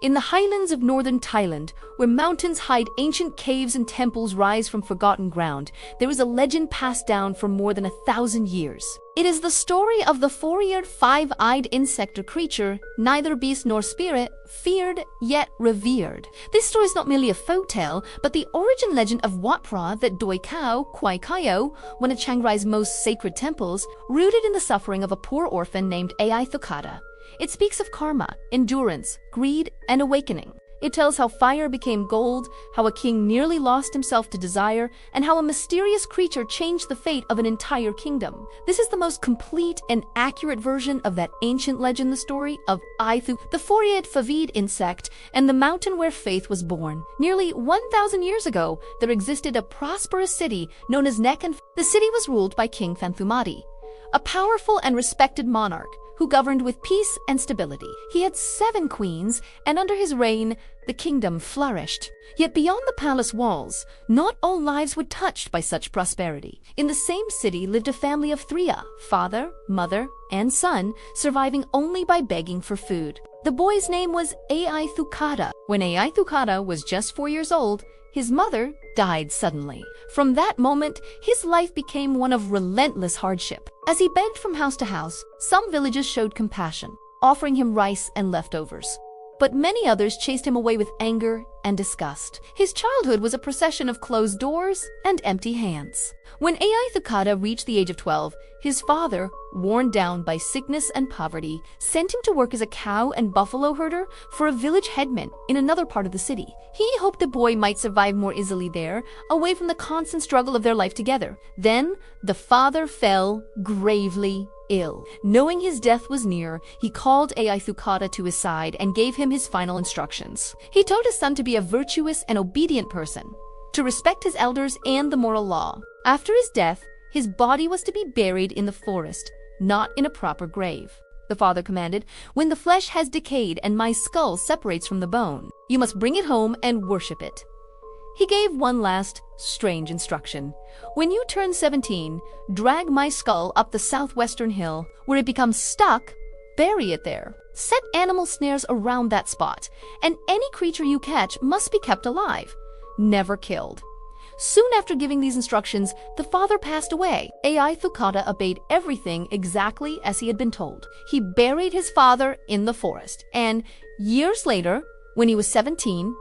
In the highlands of northern Thailand, where mountains hide ancient caves and temples rise from forgotten ground, there is a legend passed down for more than 1,000 years. It is the story of the four-eared, five-eyed insect or creature, neither beast nor spirit, feared yet revered. This story is not merely a folk tale, but the origin legend of Wat Phra that Doi Khao, Kwai Kaeo, one of Chiang Rai's most sacred temples, rooted in the suffering of a poor orphan named Ai Thukkhata. It speaks of karma, endurance, greed, and awakening. It tells how fire became gold, how a king nearly lost himself to desire, and how a mysterious creature changed the fate of an entire kingdom. This is the most complete and accurate version of that ancient legend, the story of Ai Thukkhata, the four-eared favid insect, and the mountain where faith was born. Nearly 1,000 years ago, there existed a prosperous city known as Nek, and the city was ruled by King Phanthumati, a powerful and respected monarch who governed with peace and stability. He had 7 queens, and under his reign, the kingdom flourished. Yet beyond the palace walls, not all lives were touched by such prosperity. In the same city lived a family of 3, father, mother, and son, surviving only by begging for food. The boy's name was Ai Thukkhata. When Ai Thukkhata was just 4 years old, his mother died suddenly. From that moment, his life became one of relentless hardship. As he begged from house to house, some villagers showed compassion, offering him rice and leftovers. But many others chased him away with anger and disgust. His childhood was a procession of closed doors and empty hands. When Ai Thukkhata reached the age of 12, his father, worn down by sickness and poverty, sent him to work as a cow and buffalo herder for a village headman in another part of the city. He hoped the boy might survive more easily there, away from the constant struggle of their life together. Then, the father fell gravely ill. Knowing his death was near, he called Ai Thukkhata to his side and gave him his final instructions. He told his son to be a virtuous and obedient person, to respect his elders and the moral law. After his death, his body was to be buried in the forest, not in a proper grave. The father commanded, "When the flesh has decayed and my skull separates from the bone, you must bring it home and worship it." He gave one last, strange instruction. "When you turn 17, drag my skull up the southwestern hill. Where it becomes stuck, bury it there. Set animal snares around that spot, and any creature you catch must be kept alive, never killed." Soon after giving these instructions, the father passed away. Ai Thukkhata obeyed everything exactly as he had been told. He buried his father in the forest, and years later, when he was 17,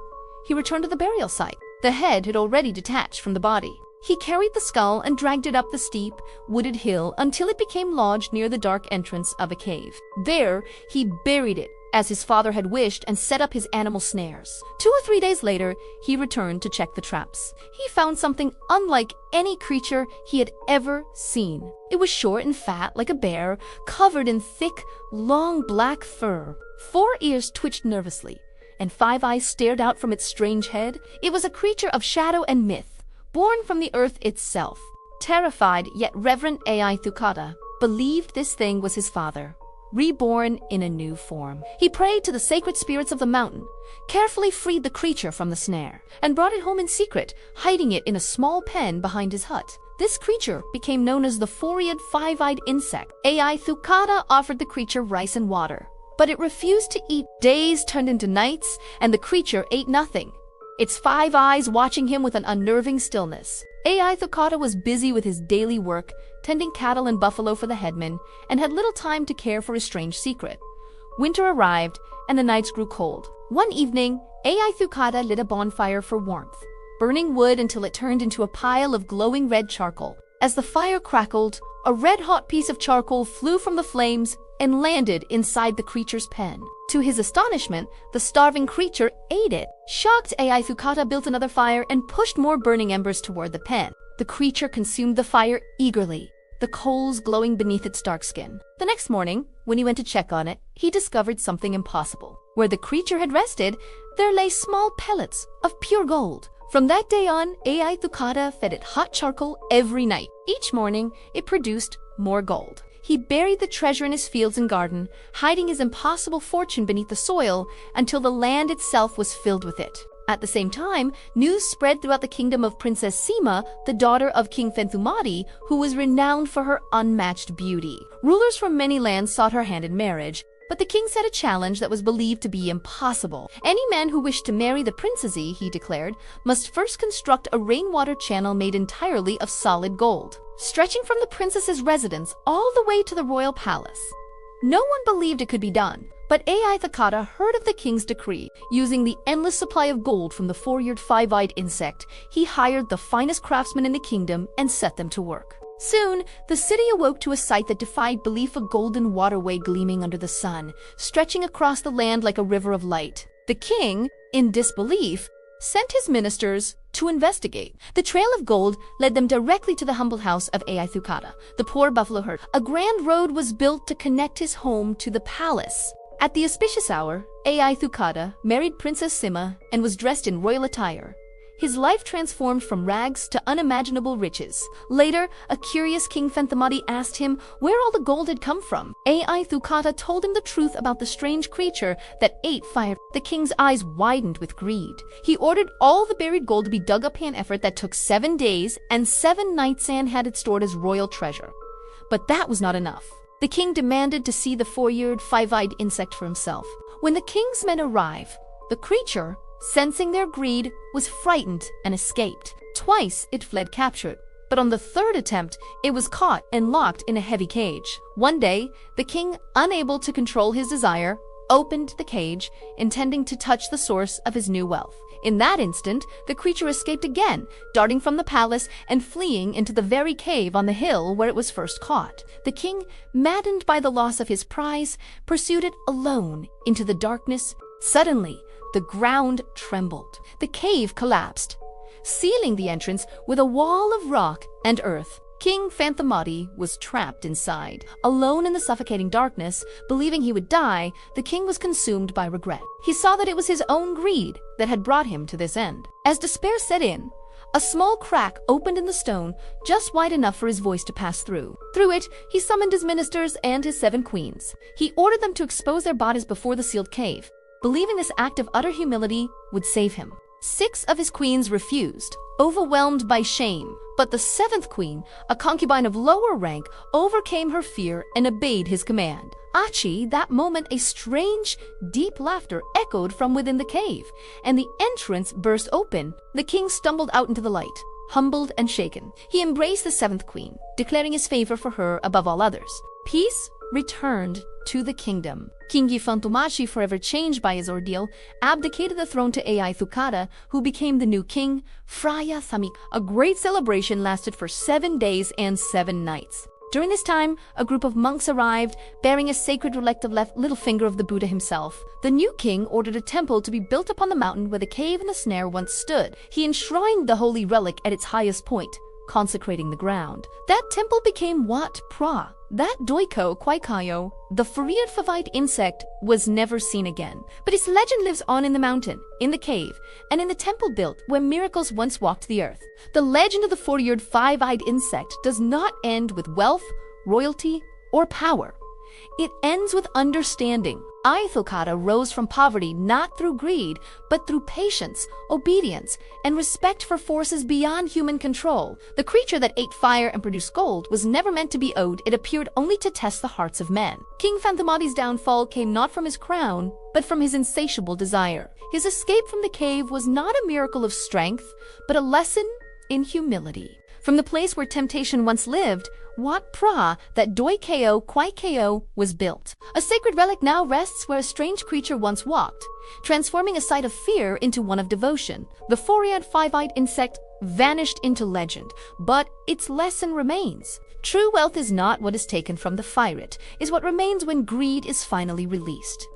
he returned to the burial site. The head had already detached from the body. He carried the skull and dragged it up the steep, wooded hill until it became lodged near the dark entrance of a cave. There, he buried it as his father had wished and set up his animal snares. 2 or 3 days later, he returned to check the traps. He found something unlike any creature he had ever seen. It was short and fat like a bear, covered in thick, long black fur. 4 ears twitched nervously, and 5 eyes stared out from its strange head. It was a creature of shadow and myth, born from the earth itself. Terrified yet reverent Ai Thukkhata believed this thing was his father, reborn in a new form. He prayed to the sacred spirits of the mountain, carefully freed the creature from the snare, and brought it home in secret, hiding it in a small pen behind his hut. This creature became known as the four-eared, five-eyed insect. Ai Thukkhata offered the creature rice and water, but it refused to eat. Days turned into nights, and the creature ate nothing, its 5 eyes watching him with an unnerving stillness. Ai Thukkhata was busy with his daily work, tending cattle and buffalo for the headman, and had little time to care for his strange secret. Winter arrived, and the nights grew cold. One evening, Ai Thukkhata lit a bonfire for warmth, burning wood until it turned into a pile of glowing red charcoal. As the fire crackled, a red-hot piece of charcoal flew from the flames and landed inside the creature's pen. To his astonishment, the starving creature ate it. Shocked, Ai Thukkhata built another fire and pushed more burning embers toward the pen. The creature consumed the fire eagerly, the coals glowing beneath its dark skin. The next morning, when he went to check on it, he discovered something impossible. Where the creature had rested, there lay small pellets of pure gold. From that day on, Ai Thukkhata fed it hot charcoal every night. Each morning, it produced more gold. He buried the treasure in his fields and garden, hiding his impossible fortune beneath the soil until the land itself was filled with it. At the same time, news spread throughout the kingdom of Princess Sima, the daughter of King Phanthumati, who was renowned for her unmatched beauty. Rulers from many lands sought her hand in marriage, But the king set a challenge that was believed to be impossible. Any man who wished to marry the princessy, he declared, must first construct a rainwater channel made entirely of solid gold, stretching from the princess's residence all the way to the royal palace. No one believed it could be done, but Ai Thukkhata heard of the king's decree. Using the endless supply of gold from the four-eared five-eyed insect, he hired the finest craftsmen in the kingdom and set them to work. Soon, the city awoke to a sight that defied belief, a golden waterway gleaming under the sun, stretching across the land like a river of light. The king, in disbelief, sent his ministers to investigate. The trail of gold led them directly to the humble house of Ai Thukkhata, the poor buffalo herder. A grand road was built to connect his home to the palace. At the auspicious hour, Ai Thukkhata married Princess Sima and was dressed in royal attire. His life transformed from rags to unimaginable riches. Later, a curious King Panthamadi asked him where all the gold had come from. Ai Thukkhata told him the truth about the strange creature that ate fire. The king's eyes widened with greed. He ordered all the buried gold to be dug up in an effort that took 7 days, and 7 nights and had it stored as royal treasure. But that was not enough. The king demanded to see the four-eared, five-eyed insect for himself. When the king's men arrived, the creature, sensing their greed, was frightened and escaped. Twice it fled captured, but on the third attempt, it was caught and locked in a heavy cage. One day, the king, unable to control his desire, opened the cage, intending to touch the source of his new wealth. In that instant, the creature escaped again, darting from the palace and fleeing into the very cave on the hill where it was first caught. The king, maddened by the loss of his prize, pursued it alone into the darkness. Suddenly, the ground trembled. The cave collapsed, sealing the entrance with a wall of rock and earth. King Panthamadi was trapped inside. Alone in the suffocating darkness, believing he would die, the king was consumed by regret. He saw that it was his own greed that had brought him to this end. As despair set in, a small crack opened in the stone, just wide enough for his voice to pass through. Through it, he summoned his ministers and his 7 queens. He ordered them to expose their bodies before the sealed cave, believing this act of utter humility would save him. 6 of his queens refused, overwhelmed by shame. But the 7th queen, a concubine of lower rank, overcame her fear and obeyed his command. Achi, that moment a strange, deep laughter echoed from within the cave, and the entrance burst open. The king stumbled out into the light, humbled and shaken. He embraced the 7th queen, declaring his favor for her above all others. Peace returned to the kingdom. King Panthamadi, forever changed by his ordeal, abdicated the throne to Ai Thukkhata, who became the new king, Phra. A great celebration lasted for 7 days and 7 nights. During this time, a group of monks arrived, bearing a sacred relic of left little finger of the Buddha himself. The new king ordered a temple to be built upon the mountain where the cave and the snare once stood. He enshrined the holy relic at its highest point, consecrating the ground. That temple became Wat Phra. That doiko, Kwai Kaeo, the four-eared five-eyed insect, was never seen again. But its legend lives on in the mountain, in the cave, and in the temple built where miracles once walked the earth. The legend of the four-eared five-eyed insect does not end with wealth, royalty, or power. It ends with understanding. Ai Thukkhata rose from poverty not through greed, but through patience, obedience, and respect for forces beyond human control. The creature that ate fire and produced gold was never meant to be owed. It appeared only to test the hearts of men. King Panthamadi's downfall came not from his crown, but from his insatiable desire. His escape from the cave was not a miracle of strength, but a lesson in humility. From the place where temptation once lived, Wat Phra, that doi Kaeo, Kwai Kaeo, was built. A sacred relic now rests where a strange creature once walked, transforming a sight of fear into one of devotion. The four-eared five-eyed insect vanished into legend, but its lesson remains. True wealth is not what is taken from the fire, it is what remains when greed is finally released.